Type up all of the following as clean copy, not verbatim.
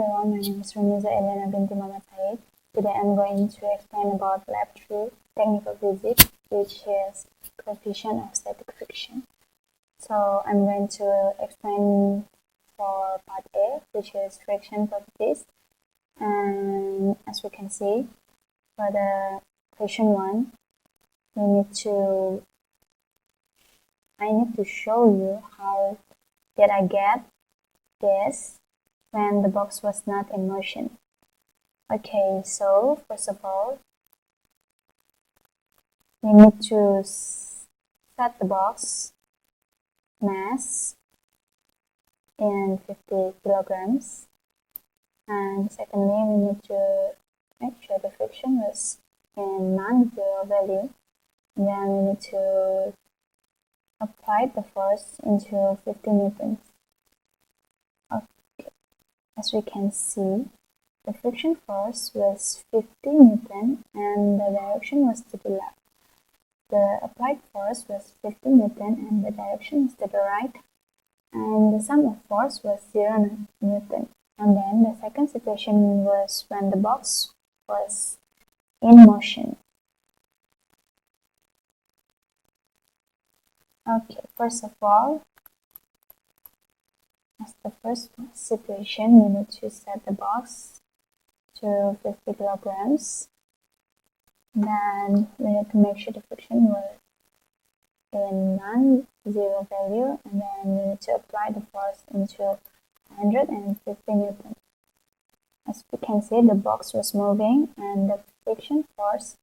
everyone, my name is Ramiza Elena binti Mama Said. Today I'm going to explain about lab 2 technical physics, which is coefficient of static friction. So I'm going to explain for part A, which is friction properties. And as we can see, for the question 1, I need to show you how did I get this when the box was not in motion. Okay, so first of all, we need to set the box mass in 50 kilograms. And secondly, we need to make sure the friction was in non-zero value. And then we need to apply the force into 50 newtons. Okay. As we can see, the friction force was 50 newton and the direction was to the left. The applied force was 50 newton and the direction was to the right. And the sum of force was 0 newton. And then the second situation was when the box was in motion. Okay, first of all, as the first situation, we need to set the box to 50 kilograms. Then we need to make sure the friction was in non-zero value, and then we need to apply the force into 150 newton. As we can see, the box was moving and the friction force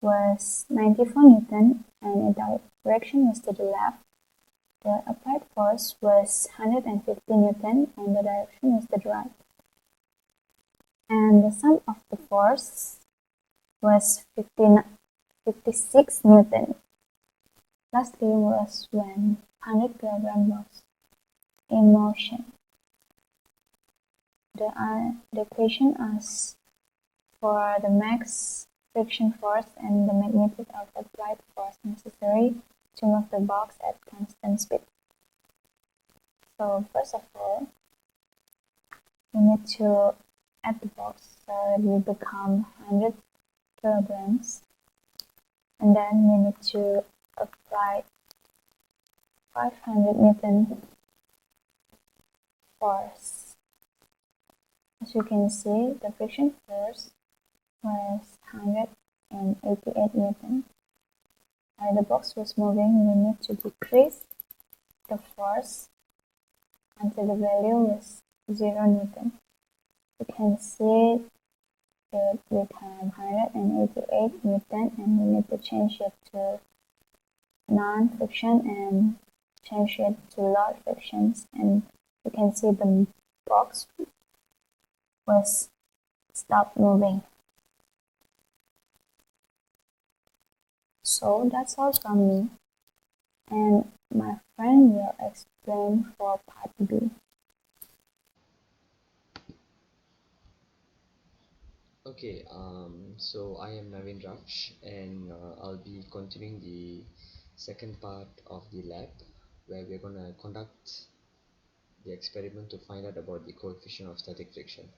was 94 newton and the direction was to the left. The applied force was 150 newton and the direction was to the right. And the sum of the force was 56 newton. Lastly was when 100 kilogram was in motion. The equation asks for the max friction force and the magnitude of the applied force necessary to move the box at constant speed. So first of all, we need to add the box so it will become 100 kilograms, and then we need to apply 500 newton force. As you can see, the friction force was 188 newton. While the box was moving, we need to decrease the force until the value was 0 newton. You can see it become 188 newton, and we need to change it to non-friction and change it to low frictions, and you can see the box was stopped moving. So that's all from me, and my friend will explain for part B. Okay, so I am Navin Raj, and I'll be continuing the second part of the lab where we're gonna conduct the experiment to find out about the coefficient of static friction.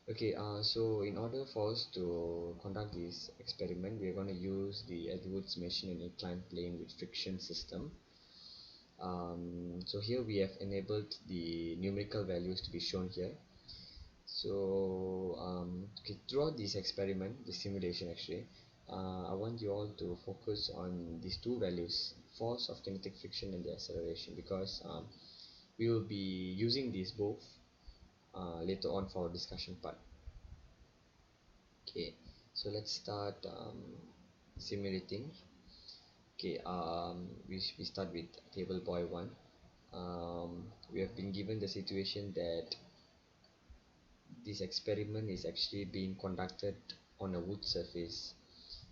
Okay, so in order for us to conduct this experiment, we're gonna use the Edwards machine in inclined plane with friction system. So here we have enabled the numerical values to be shown here. So okay, throughout this experiment, the simulation actually, I want you all to focus on these two values, force of kinetic friction and the acceleration, because we will be using these both later on for our discussion part. Okay, so let's start simulating. Okay, we start with table boy 1. We have been given the situation that this experiment is actually being conducted on a wood surface.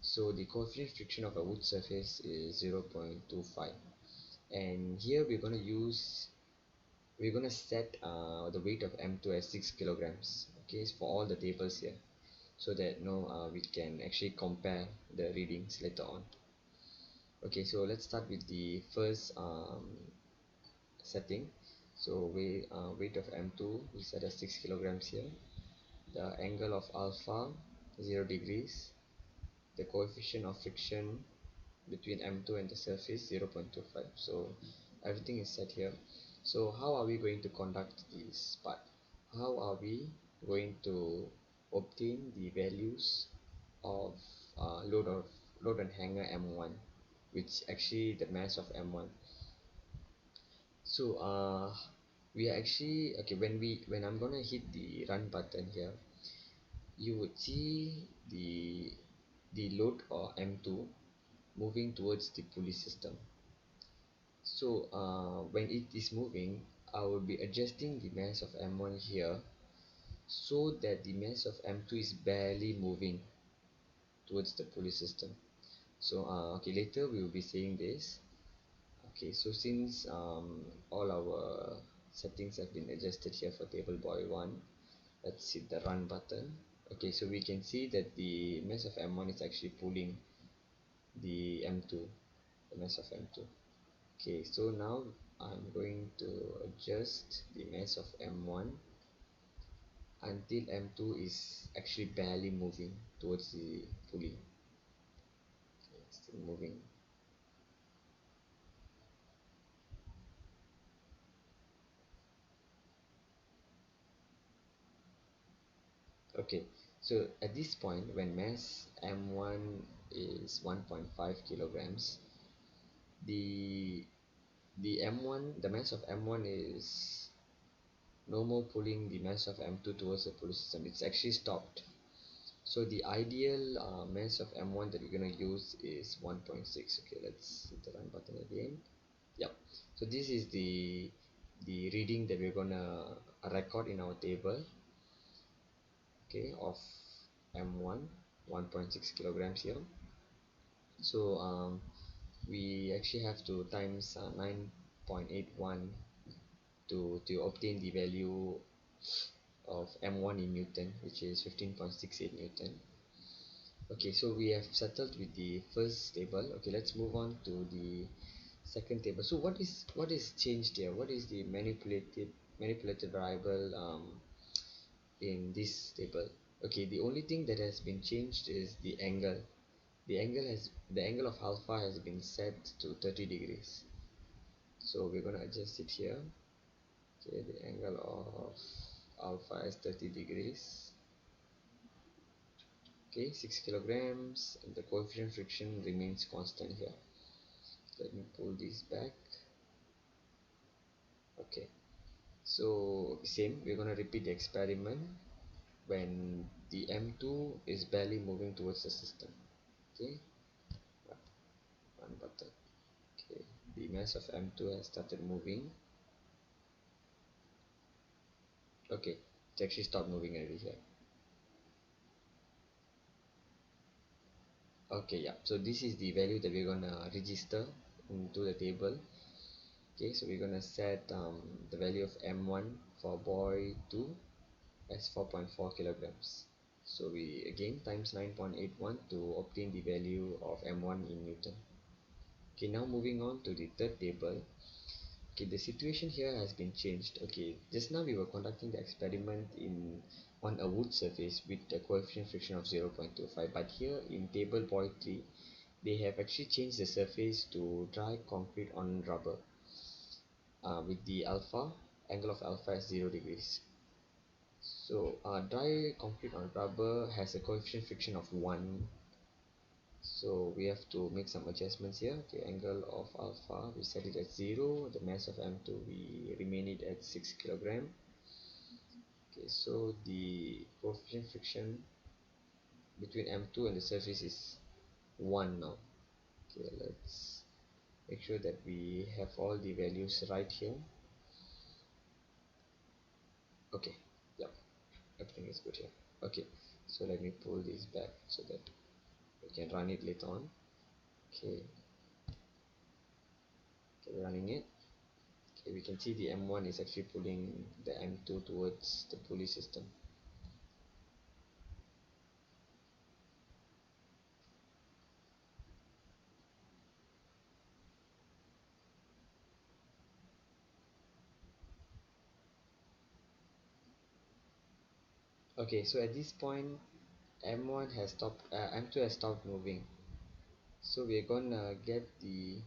So the coefficient friction of a wood surface is 0.25, and here we're gonna set the weight of M2 as 6 kilograms. Okay, for all the tables here, so that we can actually compare the readings later on. Okay, so let's start with the first setting. So weight of M2 we set as 6 kilograms here. The angle of alpha 0 degrees. The coefficient of friction between M2 and the surface 0.25. So everything is set here. So how are we going to conduct this part? How are we going to obtain the values of load and hanger M1, which actually the mass of M1. So we are actually okay when I'm gonna hit the run button here, you would see the load or M2 moving towards the pulley system. So when it is moving, I will be adjusting the mass of M1 here so that the mass of M2 is barely moving towards the pulley system. So okay, later we will be saying this. Okay, so since all our settings have been adjusted here for table boy 1, let's hit the run button. Okay, so we can see that the mass of M1 is actually pulling the M2, the mass of M2. Okay, so now I'm going to adjust the mass of M1 until M2 is actually barely moving towards the pulley. Okay, still moving. Okay, so at this point, when mass M1 is 1.5 kilograms, the the mass of M1 is no more pulling the mass of M2 towards the pulley system. It's actually stopped. So the ideal mass of M1 that we're going to use is 1.6. Okay, let's hit the run button again. Yep. So this is the reading that we're going to record in our table, okay, of M1, 1.6 kilograms here. So we actually have to times 9.81 to obtain the value of M1 in Newton, which is 15.68 Newton. Okay, so we have settled with the first table. Okay, let's move on to the second table. So what is changed here? What is the manipulated variable in this table? Okay, the only thing that has been changed is the angle. The angle of alpha has been set to 30 degrees. So we're gonna adjust it here. Okay, the angle of alpha is 30 degrees. Okay, 6 kilograms, and the coefficient friction remains constant here. Let me pull this back. Okay, so same, we're going to repeat the experiment when the M2 is barely moving towards the system. Okay, one button. Okay, the mass of M2 has started moving. Okay, it actually stopped moving already here. Okay, yeah, so this is the value that we're going to register into the table. Okay, so we're going to set the value of M1 for boy 2 as 4.4 kilograms. So we again times 9.81 to obtain the value of M1 in Newton. Okay, now moving on to the third table. Okay, the situation here has been changed. Okay, just now we were conducting the experiment in on a wood surface with the coefficient friction of 0.25, but here in table boy 3 they have actually changed the surface to dry concrete on rubber with the angle of alpha as 0 degrees. So dry concrete on rubber has a coefficient friction of 1. So we have to make some adjustments here. The angle of alpha, we set it at 0. The mass of M2, we remain it at 6 kilogram. Okay, so the coefficient friction between M2 and the surface is 1 now. Okay, let's make sure that we have all the values right here. Okay, yep, everything is good here. Okay, so let me pull this back so that we can run it later on. Okay, okay, running it. Okay, we can see the M1 is actually pulling the M2 towards the pulley system. Okay, so at this point M1 has stopped, M2 has stopped moving, so we're gonna get the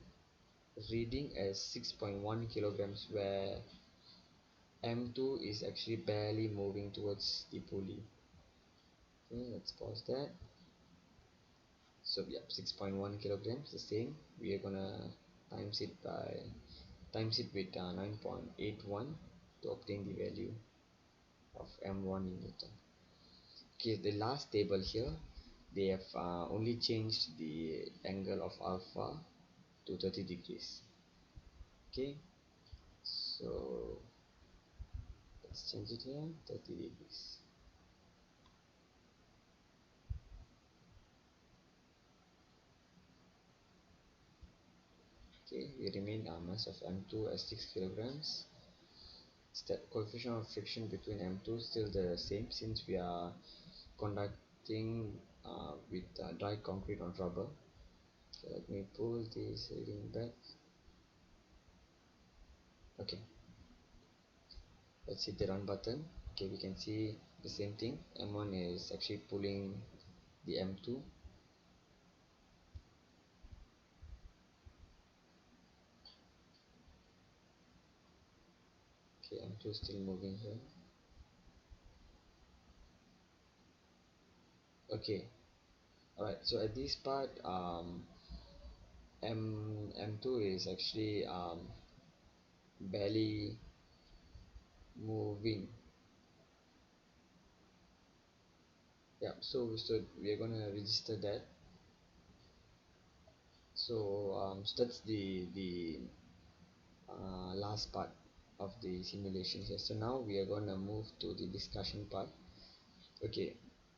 reading as 6.1 kilograms, where M2 is actually barely moving towards the pulley. Okay, let's pause that. So yeah, 6.1 kilograms, the same. We are gonna times it by times it with 9.81 to obtain the value of M1 in Newton. Okay, the last table here, they have only changed the angle of alpha to 30 degrees. Okay, so let's change it here, 30 degrees. Okay, we remain our mass of M2 as 6 kilograms. Step coefficient of friction between M2 still the same, since we are conducting with dry concrete on rubber. Okay, let me pull this reading back. Okay, let's hit the run button. Okay, we can see the same thing. M1 is actually pulling the M2. Okay, M2 is still moving here. Okay, alright, so at this part M2 is actually barely moving. Yeah, so we are gonna register that. So that's the last part of the simulation here. So now we are gonna move to the discussion part. Okay,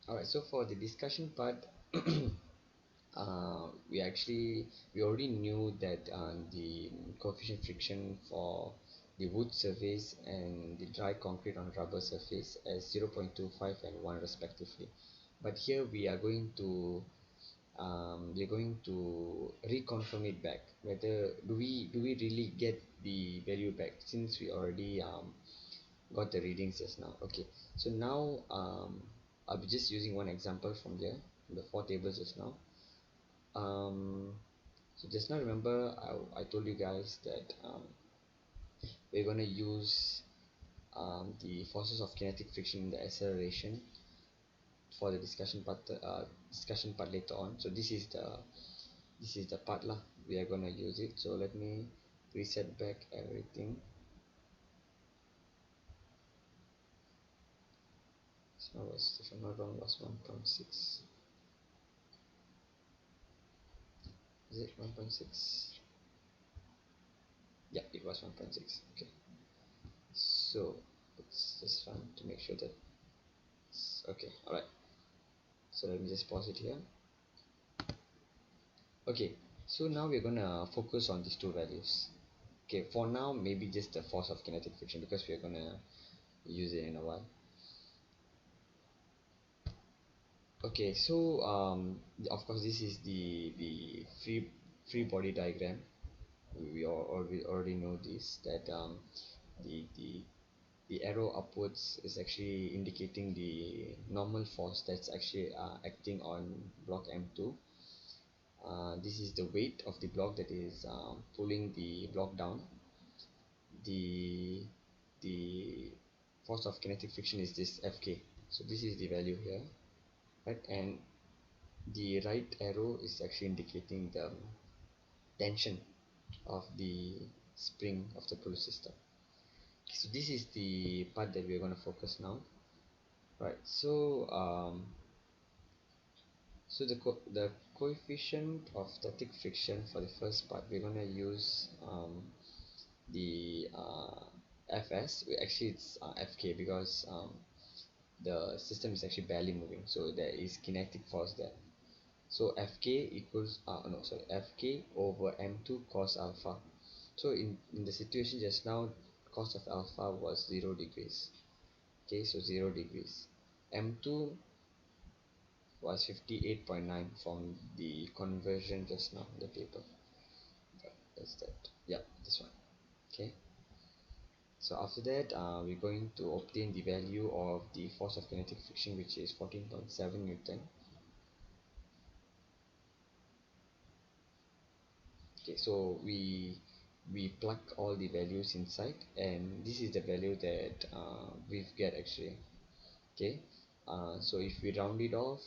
alright, so for the discussion part we already knew that the coefficient friction for the wood surface and the dry concrete on rubber surface as 0.25 and 1 respectively. But here we're going to reconfirm it back, whether do we really get the value back, since we already got the readings just now. Okay, so now I'll be just using one example from here, from the four tables just now. So just now, remember I told you guys that we're going to use the forces of kinetic friction in the acceleration for the discussion part later on. So this is the part lah, we are gonna use it. So let me reset back everything. So if I'm not wrong, was 1.6. Is it 1.6? Yeah, it was 1.6. Okay, so let's just run to make sure that it's okay. All right, so let me just pause it here. Okay, so now we're gonna focus on these two values. Okay, for now maybe just the force of kinetic friction, because we're gonna use it in a while. Okay, so of course this is the free body diagram. We already know this, that the the arrow upwards is actually indicating the normal force that's actually acting on block M2. This is the weight of the block that is pulling the block down. The the force of kinetic friction is this Fk. So this is the value here, right? And the right arrow is actually indicating the tension of the spring of the pulley system. So this is the part that we're going to focus now, right? So the coefficient of static friction for the first part, we're going to use the Fs. Actually it's Fk, because the system is actually barely moving, so there is kinetic force there. So Fk equals no sorry Fk over m2 cos alpha. So in the situation just now, cos of alpha was 0 degrees. Okay, so 0 degrees. M2 was 58.9 from the conversion just now in the paper. That's that. Yeah, this one. Okay. So after that, we're going to obtain the value of the force of kinetic friction, which is 14.7 Newton. Okay, so we plug all the values inside, and this is the value that we've get actually. Okay, so if we round it off,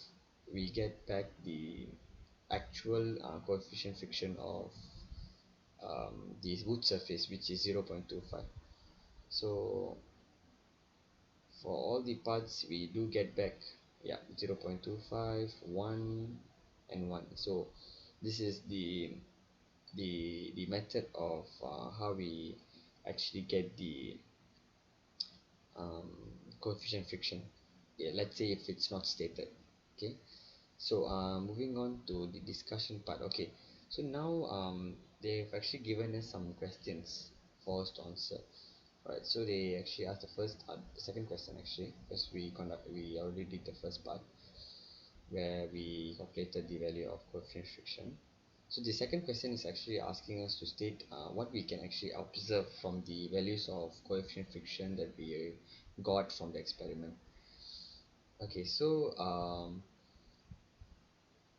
we get back the actual coefficient friction of the wood surface, which is 0.25. So for all the parts we do get back, yeah, 0.25, 1 and 1. So this is the method of how we actually get the um, coefficient friction, yeah, let's say if it's not stated. Okay, so moving on to the discussion part. Okay, so now they've actually given us some questions for us to answer. Right, so they actually asked the second question actually, because we already did the first part where we calculated the value of coefficient friction. So the second question is actually asking us to state what we can actually observe from the values of coefficient friction that we got from the experiment. Okay, so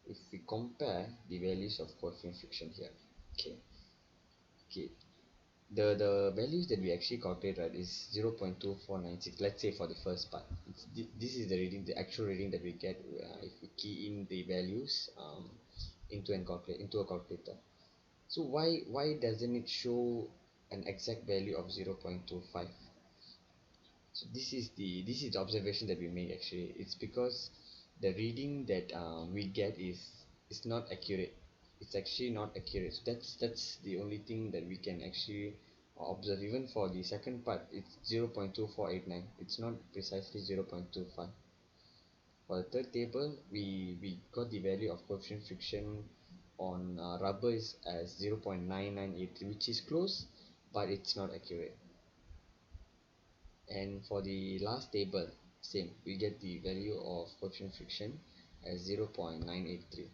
if we compare the values of coefficient friction here, okay, okay, the values that we actually calculate, right, is 0.2496. Let's say for the first part, this is the reading, the actual reading that we get if we key in the values into a calculator. So why doesn't it show an exact value of 0.25? So this is the observation that we make actually. It's because the reading that we get is not accurate. It's actually not accurate. So that's the only thing that we can actually observe. Even for the second part, it's 0.2489. It's not precisely 0.25. For the third table, we got the value of coefficient friction on rubber is as 0.9983, which is close, but it's not accurate. And for the last table, same, we get the value of coefficient friction as 0.983,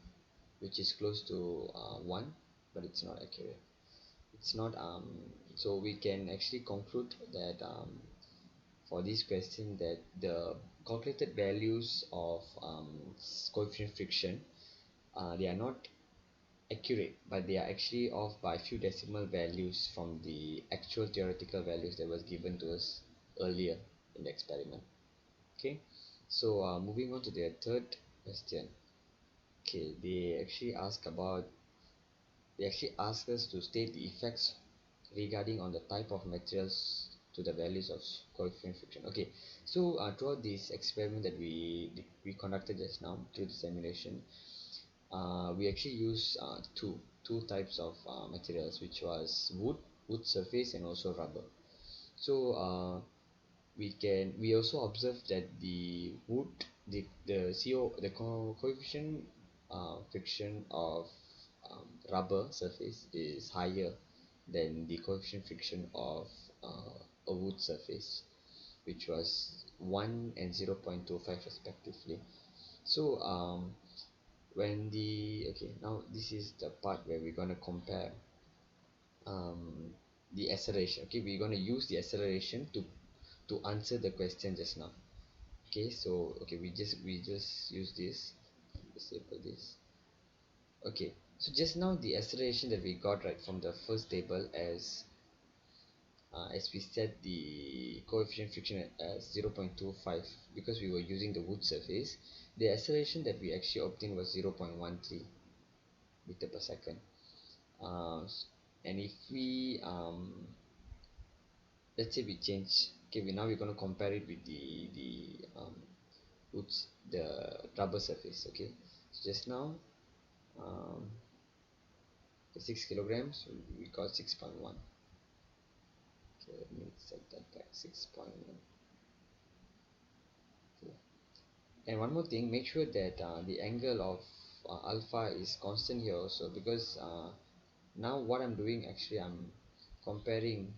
which is close to 1, but it's not accurate. It's not so we can actually conclude that for this question that the calculated values of coefficient friction, they are not accurate, but they are actually off by few decimal values from the actual theoretical values that was given to us earlier in the experiment. Okay, so moving on to the third question. Okay, they actually ask us to state the effects regarding on the type of materials to the values of coefficient friction. Okay, so throughout this experiment that we conducted just now through the simulation, we actually use two types of materials, which was wood surface and also rubber. So we also observe that the wood the CO the coefficient friction of rubber surface is higher than the coefficient friction of a wood surface, which was 1 and 0.25 respectively. So when the okay, now this is the part where we're going to compare um, the acceleration. Okay, we're going to use the acceleration to answer the question just now. Okay, so okay, we just use this, disable this. Okay, so just now the acceleration that we got right from the first table, as we set the coefficient friction as 0.25, because we were using the wood surface, the acceleration that we actually obtained was 0.13 meter per second. uh, and if we let's say we change, okay, we're going to compare it with the woods the rubber surface. Okay, so just now um, the 6 kilograms we got 6.1. Okay, let me set that back, 6.1. Okay. And one more thing, make sure that the angle of alpha is constant here also, because now what I'm doing actually, I'm comparing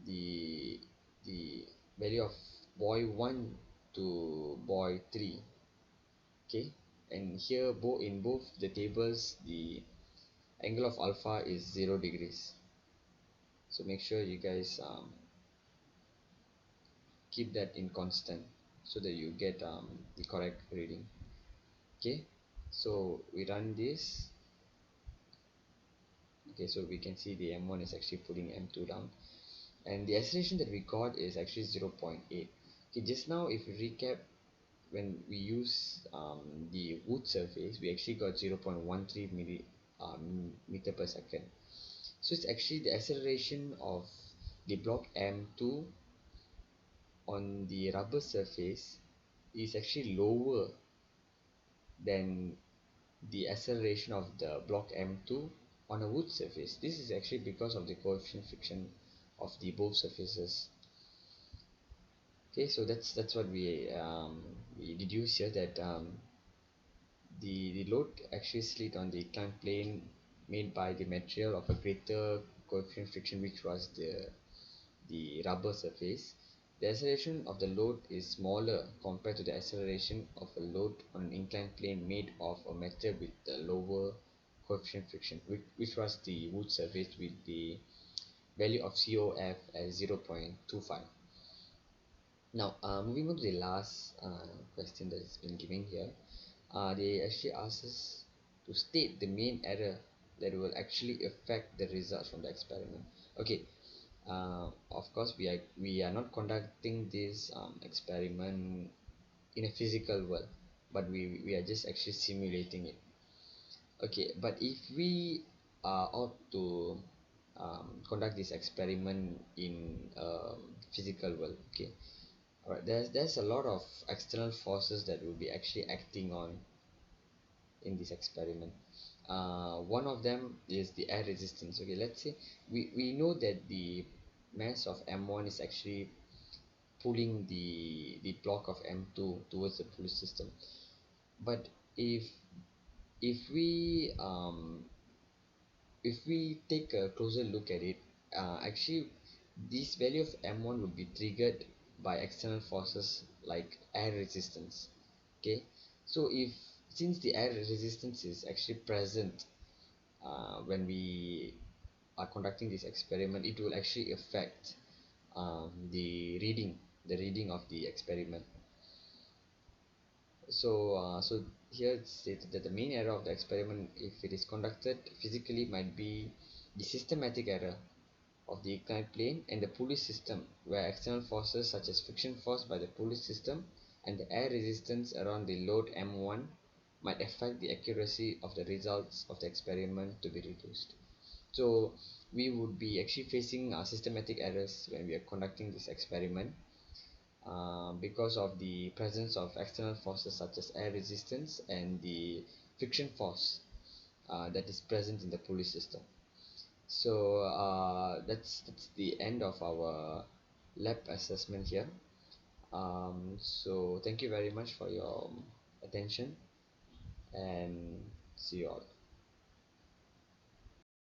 the the value of buoy 1 to buoy 3. Okay, and here in both the tables the angle of alpha is 0 degrees, so make sure you guys keep that in constant so that you get the correct reading. Okay, so we run this. Okay, so we can see the M1 is actually putting M2 down, and the acceleration that we got is actually 0.8. Okay, just now if we recap, when we use the wood surface, we actually got 0.13 meter per second. So it's actually the acceleration of the block M2 on the rubber surface is actually lower than the acceleration of the block M2 on a wood surface. This is actually because of the coefficient friction of the both surfaces. Okay, so that's what we deduce here, that the load actually slid on the inclined plane made by the material of a greater coefficient friction, which was the rubber surface. The acceleration of the load is smaller compared to the acceleration of a load on an inclined plane made of a metal with a lower coefficient friction, which was the wood surface with the value of COF as 0.25. Now, moving on to the last question that has been given here, they actually ask us to state the main error that will actually affect the results from the experiment. Okay, of course, we are not conducting this experiment in a physical world, but we are just actually simulating it. Okay, but if we are out to conduct this experiment in physical world, okay, all right, there's a lot of external forces that will be actually acting on in this experiment. One of them is the air resistance. Okay, let's say we know that the mass of M1 is actually pulling the block of M2 towards the pulley system. But if we take a closer look at it, actually this value of M1 would be triggered by external forces like air resistance. Okay, so if since the air resistance is actually present when we are conducting this experiment, it will actually affect the reading of the experiment. So here it's stated that the main error of the experiment, if it is conducted physically, might be the systematic error of the inclined plane and the pulley system, where external forces such as friction force by the pulley system and the air resistance around the load M1 might affect the accuracy of the results of the experiment to be reduced. So we would be actually facing systematic errors when we are conducting this experiment, because of the presence of external forces such as air resistance and the friction force that is present in the pulley system. So that's the end of our lab assessment here. So thank you very much for your attention, and see you all.